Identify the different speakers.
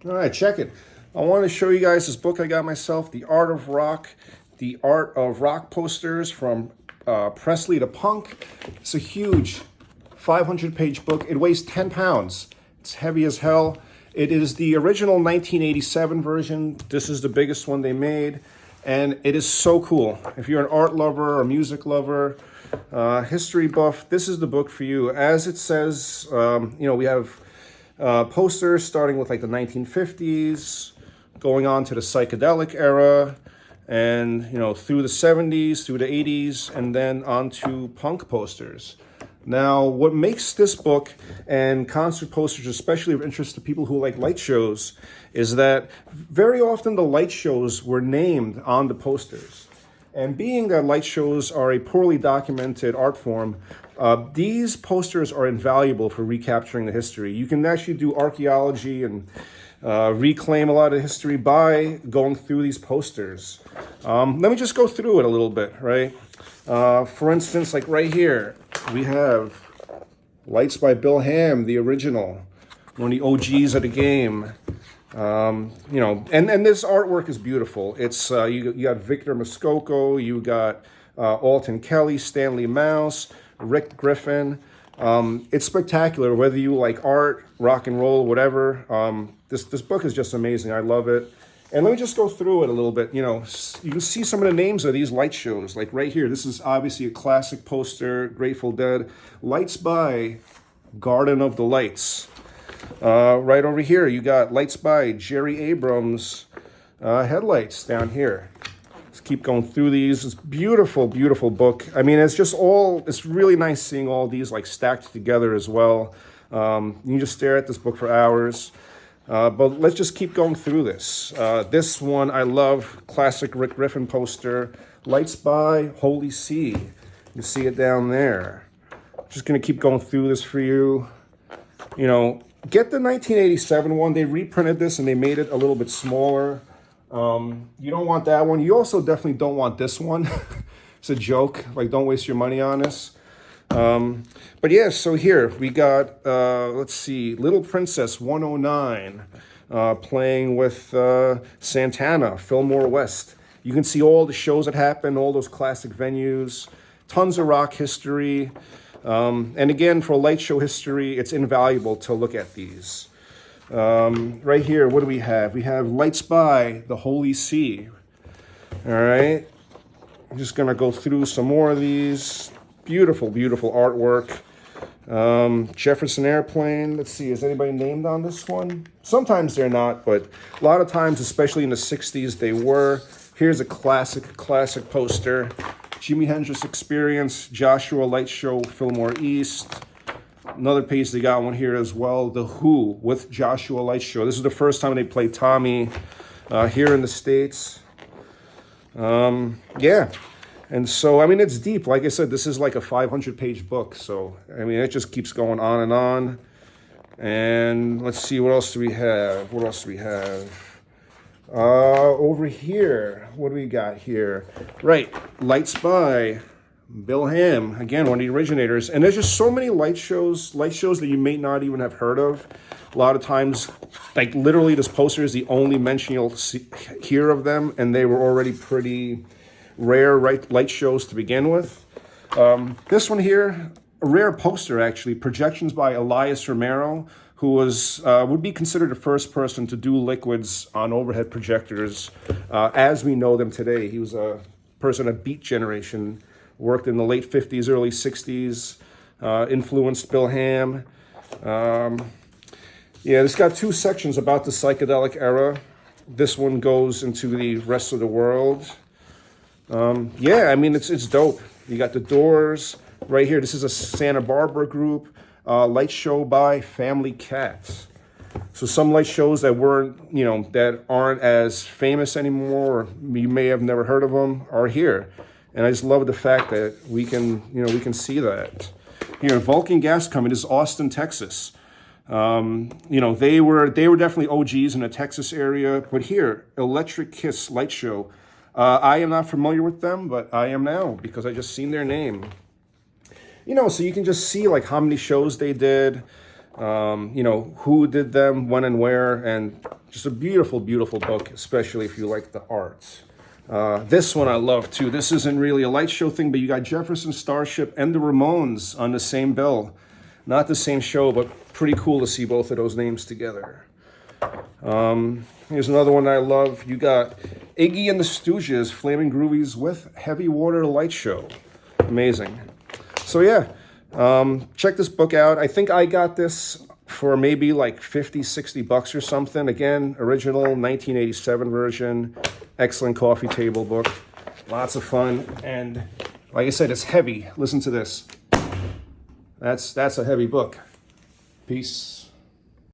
Speaker 1: All right, check it. I want to show you guys this book I got myself, The Art of Rock Posters from Presley to Punk. It's a huge 500-page book. It weighs 10 pounds. It's heavy as hell. It is the original 1987 version. This is the biggest one they made. And it is so cool. If you're an art lover or music lover, history buff, this is the book for you. As it says, we have posters starting with like the 1950s, going on to the psychedelic era, and through the 70s, through the 80s, and then on to punk posters. Now, what makes this book and concert posters especially of interest to people who like light shows is that very often the light shows were named on the posters. And being that light shows are a poorly documented art form, these posters are invaluable for recapturing the history. You can actually do archaeology and reclaim a lot of history by going through these posters. Let me just go through it a little bit, right? For instance, like right here, we have Lights by Bill Ham, the original, one of the OGs of the game. And this artwork is beautiful. It's you got Victor Muskoka, you got Alton Kelly, Stanley Mouse, Rick Griffin. It's spectacular, whether you like art, rock and roll, whatever. This book is just amazing. I love it. And let me just go through it a little bit. You can see some of the names of these light shows. Like right here, this is obviously a classic poster, Grateful Dead. Lights by Garden of the Lights. Right over here, you got Lights by Jerry Abrams, Headlights down here. Let's keep going through these. It's beautiful, beautiful book. I mean, it's really nice seeing all these like stacked together as well. You can just stare at this book for hours. But let's just keep going through this. This one I love, classic Rick Griffin poster, Lights by Holy See. You see it down there. Just gonna keep going through this for you. Get the 1987 one. They reprinted this and they made it a little bit smaller. You don't want that one. You also definitely don't want this one. It's a joke. Like, don't waste your money on this. But yeah, so here we got, let's see, Little Princess 109, playing with Santana, Fillmore West. You can see all the shows that happen, all those classic venues, tons of rock history. And again, for light show history, it's invaluable to look at these. Right here, what do we have? We have Lights by the Holy See. All right. I'm just going to go through some more of these. Beautiful, beautiful artwork. Jefferson Airplane. Let's see, is anybody named on this one? Sometimes they're not, but a lot of times, especially in the 60s, they were. Here's a classic poster. Jimi Hendrix Experience, Joshua Light Show, Fillmore East. Another piece, they got one here as well. The Who with Joshua Light Show. This is the first time they played Tommy here in the States. Yeah. And so, I mean, it's deep. Like I said, this is like a 500-page book. So, I mean, it just keeps going on and on. And let's see, what else do we have? Over here, what do we got here? Right, Lights by Bill Ham, again, one of the originators. And there's just so many light shows that you may not even have heard of. A lot of times, like literally this poster is the only mention you'll hear of them, and they were already pretty rare light shows to begin with. This one here, a rare poster actually, Projections by Elias Romero, who was would be considered the first person to do liquids on overhead projectors as we know them today. He was a person of Beat Generation, worked in the late 50s, early 60s, influenced Bill Ham. It's got two sections about the psychedelic era. This one goes into the rest of the world. I mean, it's dope. You got the Doors right here. This is a Santa Barbara group. Light show by Family Cats. So some light shows that that aren't as famous anymore, or you may have never heard of them, are here. And I just love the fact that we can see that. Here, Vulcan Gas Company, this is Austin, Texas. They were definitely OGs in the Texas area. But here, Electric Kiss Light Show. I am not familiar with them, but I am now because I just seen their name. So you can just see like how many shows they did. you know, who did them, when and where, and just a beautiful, beautiful book, especially if you like the arts. This one I love too. This isn't really a light show thing, but you got Jefferson Starship and the Ramones on the same bill. Not the same show, but pretty cool to see both of those names together. Here's another one I love. You got Iggy and the Stooges, Flamin' Groovies with Heavy Water Light Show. Amazing. So yeah, check this book out. I think I got this for maybe like 50, 60 bucks or something. Again, original 1987 version. Excellent coffee table book. Lots of fun. And like I said, it's heavy. Listen to this. That's a heavy book. Peace.